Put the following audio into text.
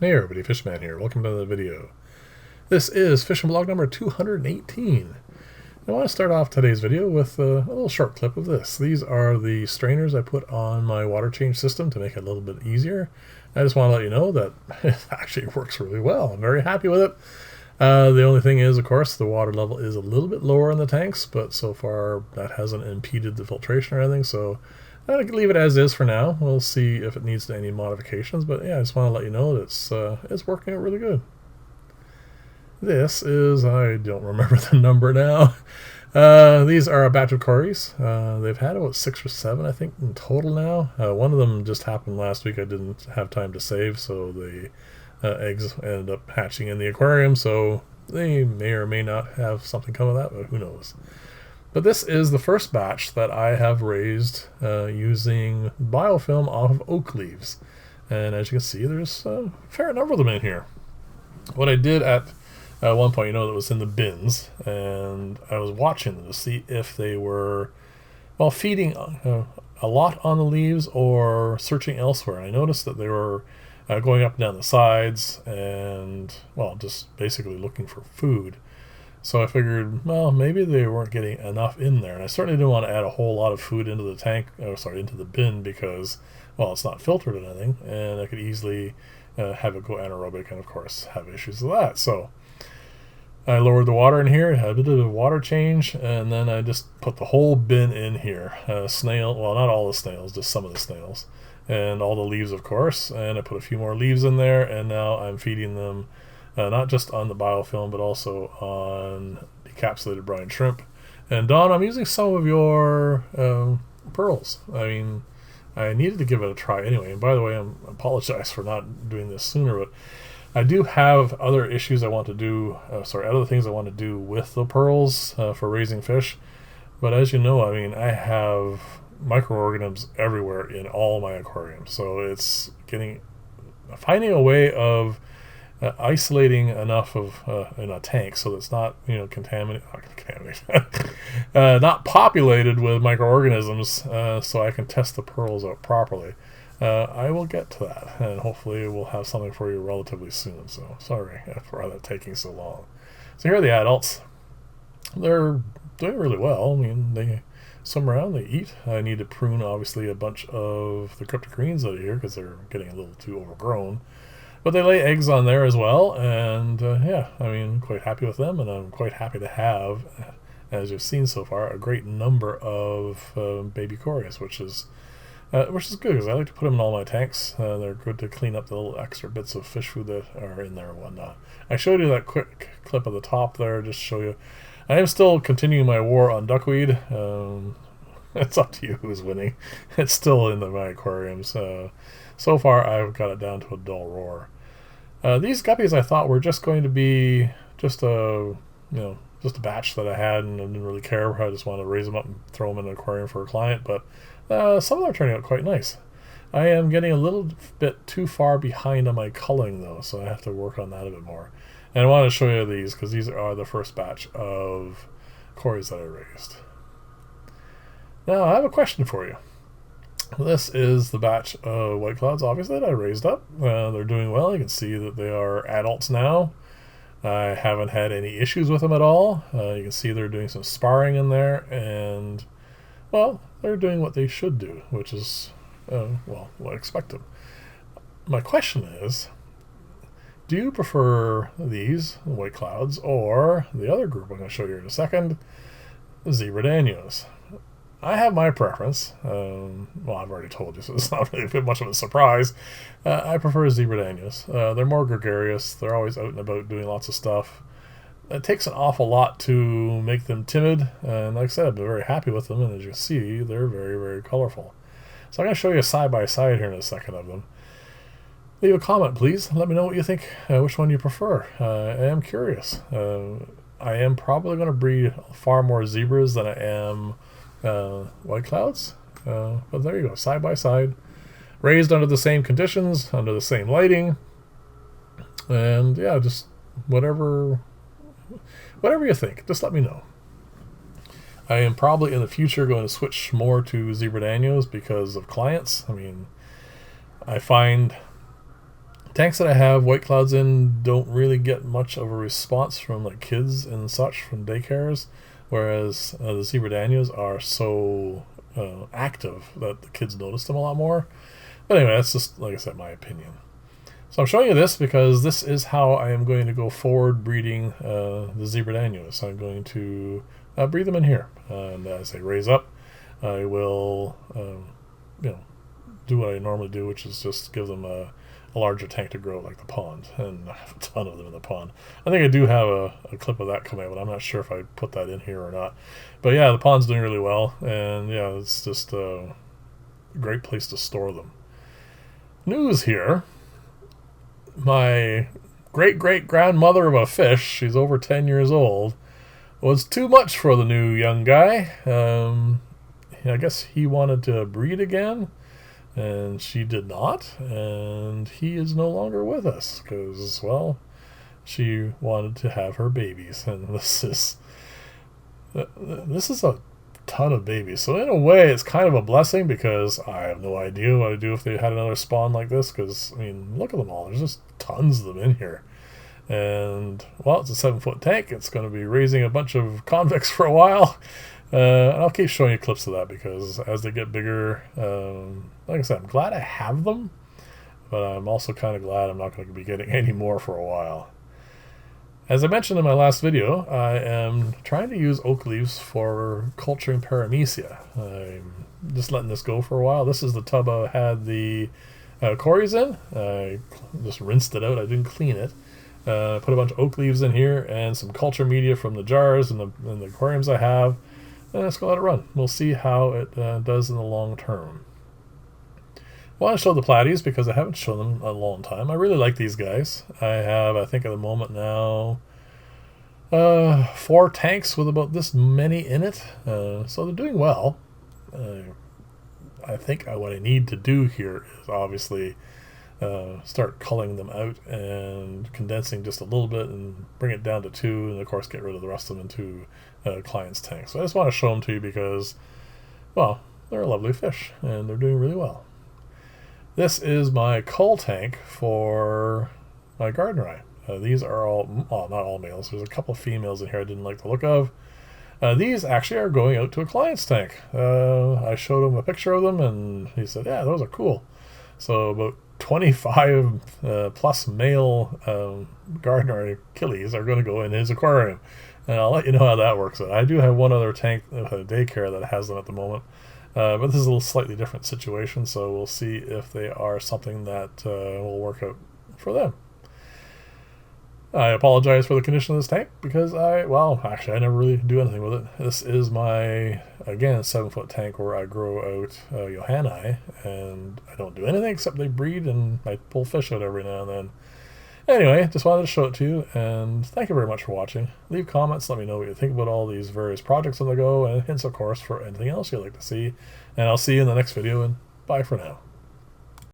Hey everybody, Fishman here. Welcome to the video. This is Fishing Blog number 218. I want to start off today's video with a little short clip of this. These are the strainers I put on my water change system to make it a little bit easier. I just want to let you know that it actually works really well. I'm very happy with it. The only thing is, of course, the water level is a little bit lower in the tanks, but so far that hasn't impeded the filtration or anything, so I'm going to leave it as is for now. We'll see if it needs any modifications, but yeah, I just want to let you know that it's working out really good. This is, I don't remember the number now. These are a batch of cories. They've had about 6 or 7, I think, in total now. One of them just happened last week. I didn't have time to save, so the eggs ended up hatching in the aquarium, so they may or may not have something come of that, but who knows. But this is the first batch that I have raised using biofilm off of oak leaves. And as you can see, there's a fair number of them in here. What I did at one point, that was in the bins, and I was watching them to see if they were, well, feeding a lot on the leaves or searching elsewhere. And I noticed that they were going up and down the sides and, well, just basically looking for food. So I figured, well, maybe they weren't getting enough in there. And I certainly didn't want to add a whole lot of food into the tank, into the bin, because, well, it's not filtered or anything, and I could easily have it go anaerobic and, of course, have issues with that. So I lowered the water in here, had a bit of a water change, and then I just put the whole bin in here. Snail, well, not all the snails, just some of the snails, and all the leaves, of course. And I put a few more leaves in there, and now I'm feeding them not just on the biofilm, but also on encapsulated brine shrimp. And Dawn, I'm using some of your pearls. I mean, I needed to give it a try anyway. And by the way, I apologize for not doing this sooner, but I do have other issues I want to do, other things I want to do with the pearls for raising fish. But as you know, I mean, I have microorganisms everywhere in all my aquariums. So it's finding a way of isolating enough of in a tank so that it's not not populated with microorganisms, so I can test the pearls out properly. I will get to that, and hopefully we'll have something for you relatively soon. So sorry for that taking so long. So here are the adults. They're doing really well. I mean, they swim around, they eat. I need to prune obviously a bunch of the cryptocorenes out of here because they're getting a little too overgrown. But they lay eggs on there as well, and yeah, I mean, quite happy with them, and I'm quite happy to have, as you've seen so far, a great number of baby cories, which is good, because I like to put them in all my tanks. They're good to clean up the little extra bits of fish food that are in there and whatnot. I showed you that quick clip at the top there, just to show you. I am still continuing my war on duckweed. It's up to you who's winning. It's still in my aquariums. So far, I've got it down to a dull roar. These guppies I thought were just going to be just a batch that I had, and I didn't really care. I just wanted to raise them up and throw them in an aquarium for a client, but some of them are turning out quite nice. I am getting a little bit too far behind on my culling, though, so I have to work on that a bit more. And I want to show you these, because these are the first batch of cories that I raised. Now, I have a question for you. This is the batch of white clouds, obviously, that I raised up. They're doing well. You can see that they are adults now. I haven't had any issues with them at all. You can see they're doing some sparring in there, and, well, they're doing what they should do, which is, what I expect them. My question is, do you prefer these, white clouds, or the other group I'm going to show you in a second, zebra danios? I have my preference. Well, I've already told you, so it's not really much of a surprise. I prefer zebra danios. They're more gregarious. They're always out and about doing lots of stuff. It takes an awful lot to make them timid, and like I said, I've been very happy with them, and as you can see, they're very, very colorful. So I'm going to show you a side-by-side here in a second of them. Leave a comment, please. Let me know what you think, which one you prefer. I am curious. I am probably going to breed far more zebras than I am white clouds, but there you go, side by side, raised under the same conditions, under the same lighting, and yeah, just whatever you think, just let me know. I am probably in the future going to switch more to zebra danios because of clients. I mean, I find Tanks that I have white clouds in don't really get much of a response from like kids and such from daycares, whereas the zebra Danios are so active that the kids notice them a lot more. But anyway, that's just, like I said, my opinion. So I'm showing you this because this is how I am going to go forward breeding the zebra Danios. I'm going to breed them in here, and as they raise up, I will, do what I normally do, which is just give them a larger tank to grow like the pond, and I have a ton of them in the pond. I think I do have a clip of that coming out, but I'm not sure if I put that in here or not. But yeah, the pond's doing really well, and yeah, it's just a great place to store them. News here. My great-great-grandmother of a fish, she's over 10 years old, was too much for the new young guy. I guess he wanted to breed again, and she did not, and he is no longer with us because, well, she wanted to have her babies, and this is a ton of babies. So in a way, it's kind of a blessing because I have no idea what I'd do if they had another spawn like this, because, I mean, look at them all. There's just tons of them in here. And, well, it's a 7-foot tank. It's going to be raising a bunch of convicts for a while. I'll keep showing you clips of that because as they get bigger, like I said, I'm glad I have them, but I'm also kind of glad I'm not going to be getting any more for a while. As I mentioned in my last video, I am trying to use oak leaves for culturing paramecia. I'm just letting this go for a while. This is the tub I had the cories in. I just rinsed it out. I didn't clean it. Put a bunch of oak leaves in here and some culture media from the jars and the aquariums I have. And let's go let it run. We'll see how it does in the long term. I want to show the platies because I haven't shown them in a long time. I really like these guys. I have, I think at the moment now, 4 tanks with about this many in it. So they're doing well. I think what I need to do here is obviously start culling them out and condensing just a little bit and bring it down to 2, and of course get rid of the rest of them into client's tank. So I just want to show them to you because, well, they're a lovely fish and they're doing really well. This is my cull tank for my gardener eye. These are all, well, not all males. There's a couple of females in here I didn't like the look of. These actually are going out to a client's tank. I showed him a picture of them and he said, yeah, those are cool. So about 25 plus male gardener Achilles are going to go in his aquarium. And I'll let you know how that works out. I do have one other tank with a daycare that has them at the moment. But this is a little slightly different situation, so we'll see if they are something that will work out for them. I apologize for the condition of this tank because actually I never really do anything with it. This is my, again, 7-foot tank where I grow out Johanni, and I don't do anything except they breed and I pull fish out every now and then. Anyway, just wanted to show it to you, and thank you very much for watching. Leave comments, let me know what you think about all these various projects on the go, and hints, of course, for anything else you'd like to see. And I'll see you in the next video, and bye for now.